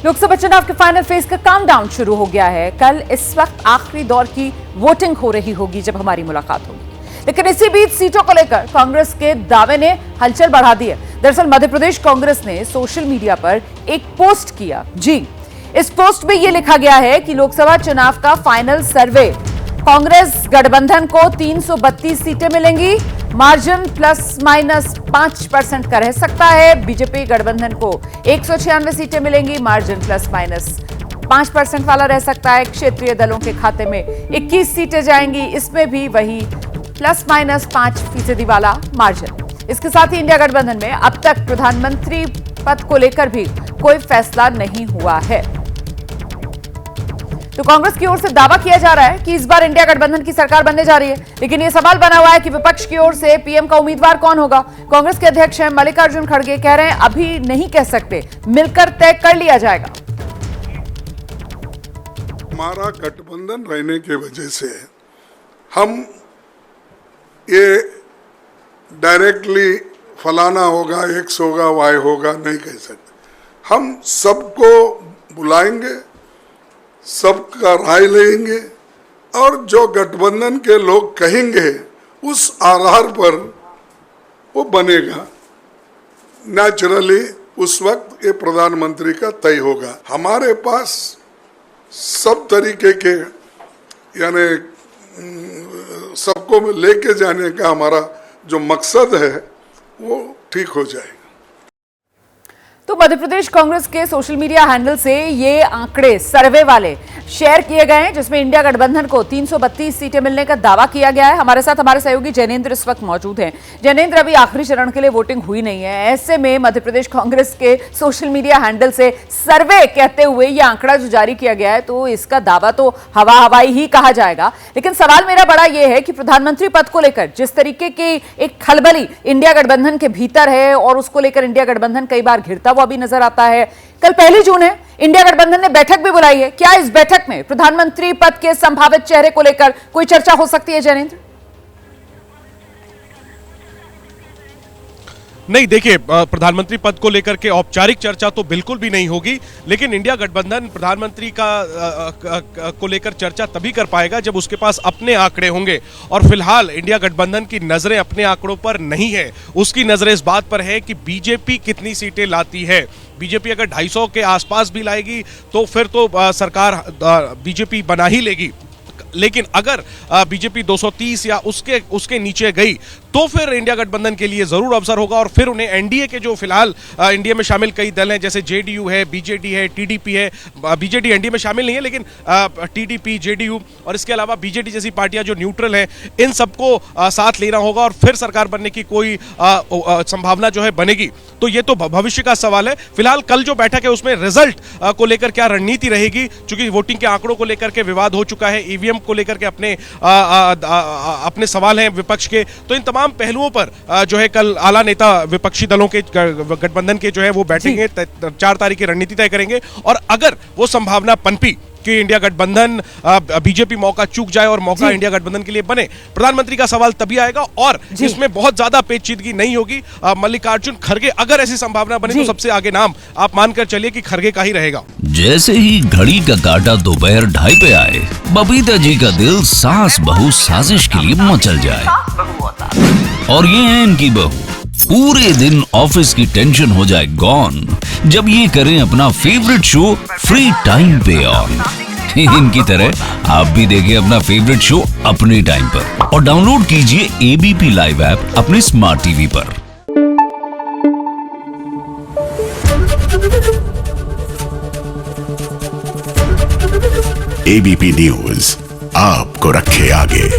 लोकसभा चुनाव के final phase का काउंटडाउन शुरू हो गया है। कल इस वक्त आखिरी दौर की वोटिंग हो रही होगी जब हमारी मुलाकात होगी, लेकिन इसी बीच सीटों को लेकर कांग्रेस के दावे ने हलचल बढ़ा दी है। दरअसल मध्य प्रदेश कांग्रेस ने सोशल मीडिया पर एक पोस्ट किया। जी, इस पोस्ट में यह लिखा गया है कि लोकसभा चुनाव का फाइनल सर्वे, कांग्रेस गठबंधन को 332 सीटें मिलेंगी, मार्जिन प्लस माइनस 5% का रह सकता है। बीजेपी गठबंधन को 196 सीटें मिलेंगी, मार्जिन प्लस माइनस 5% वाला रह सकता है। क्षेत्रीय दलों के खाते में 21 सीटें जाएंगी, इसमें भी वही प्लस माइनस 5% वाला मार्जिन। इसके साथ ही इंडिया गठबंधन में अब तक प्रधानमंत्री पद को लेकर भी कोई फैसला नहीं हुआ है। तो कांग्रेस की ओर से दावा किया जा रहा है कि इस बार इंडिया गठबंधन की सरकार बनने जा रही है, लेकिन यह सवाल बना हुआ है कि विपक्ष की ओर से पीएम का उम्मीदवार कौन होगा। कांग्रेस के अध्यक्ष हैं मल्लिकार्जुन खड़गे, कह रहे हैं अभी नहीं कह सकते, मिलकर तय कर लिया जाएगा। हमारा गठबंधन रहने की वजह से हम ये डायरेक्टली फलाना होगा, एक्स होगा, वाई होगा नहीं कह सकते। हम सबको बुलाएंगे, सबका राय लेंगे और जो गठबंधन के लोग कहेंगे उस आधार पर वो बनेगा। नेचुरली उस वक्त ये प्रधानमंत्री का तय होगा। हमारे पास सब तरीके के यानी सबको लेके जाने का हमारा जो मकसद है वो ठीक हो जाएगा। तो मध्य प्रदेश कांग्रेस के सोशल मीडिया हैंडल से ये आंकड़े सर्वे वाले शेयर किए गए हैं, जिसमें इंडिया गठबंधन को 332 सीटें मिलने का दावा किया गया है। हमारे साथ हमारे सहयोगी जैनेंद्र इस वक्त मौजूद हैं। जैनेंद्र, अभी आखिरी चरण के लिए वोटिंग हुई नहीं है, ऐसे में मध्य प्रदेश कांग्रेस के सोशल मीडिया हैंडल से सर्वे कहते हुए ये आंकड़ा जो जारी किया गया है, तो इसका दावा तो हवा हवाई ही कहा जाएगा। लेकिन सवाल मेरा बड़ा ये है कि प्रधानमंत्री पद को लेकर जिस तरीके की एक खलबली इंडिया गठबंधन के भीतर है और उसको लेकर इंडिया गठबंधन कई बार घिरता हुआ भी नजर आता है। कल 1 जून है, इंडिया गठबंधन ने बैठक भी बुलाई है। क्या इस बैठक में प्रधानमंत्री पद के संभावित चेहरे को लेकर कोई चर्चा हो सकती है जैनेंद्र? नहीं, देखिए, प्रधानमंत्री पद को लेकर के औपचारिक चर्चा तो बिल्कुल भी नहीं होगी, लेकिन इंडिया गठबंधन प्रधानमंत्री को लेकर चर्चा तभी कर पाएगा जब उसके पास अपने आंकड़े होंगे। और फिलहाल इंडिया गठबंधन की नजरें अपने आंकड़ों पर नहीं है, उसकी नजरें इस बात पर है कि बीजेपी कितनी सीटें लाती है। बीजेपी अगर 250 के आसपास भी लाएगी तो फिर तो सरकार बीजेपी बना ही लेगी, लेकिन अगर बीजेपी 230 या उसके नीचे गई तो फिर इंडिया गठबंधन के लिए जरूर अवसर होगा। और फिर उन्हें एनडीए के जो फिलहाल एनडीए में शामिल कई दल हैं, जैसे जेडीयू है, बीजेडी है, टीडीपी है। बीजेडी एनडीए में शामिल नहीं है, लेकिन टीडीपी, जेडीयू और इसके अलावा बीजेडी जैसी पार्टियां जो न्यूट्रल हैं, इन सबको साथ लेना होगा और फिर सरकार बनने की कोई संभावना जो है बनेगी। तो ये तो भविष्य का सवाल है। फिलहाल कल जो बैठक है उसमें रिजल्ट को लेकर क्या रणनीति रहेगी, चूंकि वोटिंग के आंकड़ों को लेकर के विवाद हो चुका है, ईवीएम को लेकर के अपने सवाल हैं विपक्ष के, तो इन तमाम पहलुओं पर जो है कल आला नेता विपक्षी दलों के गठबंधन के जो है वो बैठेंगे, 4 तारीख की रणनीति तय करेंगे। और अगर वो संभावना पनपी कि इंडिया गठबंधन बीजेपी मौका चूक जाए और मौका इंडिया गठबंधन के लिए बने, प्रधानमंत्री का सवाल तभी आएगा और इसमें बहुत ज्यादा पेचीदगी नहीं होगी। मल्लिकार्जुन खड़गे, अगर ऐसी संभावना बने तो सबसे आगे नाम आप मानकर चलिए कि खड़गे का ही रहेगा। जैसे ही घड़ी का काटा दोपहर 2:30 पे आए, बबीता जी का दिल सास बहू साजिश के लिए मचल जाए। और ये है इनकी बहू, पूरे दिन ऑफिस की टेंशन हो जाए गॉन जब ये करें अपना फेवरेट शो फ्री टाइम पे ऑन। इनकी तरह आप भी देखिए अपना फेवरेट शो अपने टाइम पर और डाउनलोड कीजिए एबीपी लाइव ऐप अपने स्मार्ट टीवी पर। एबीपी न्यूज आपको रखे आगे।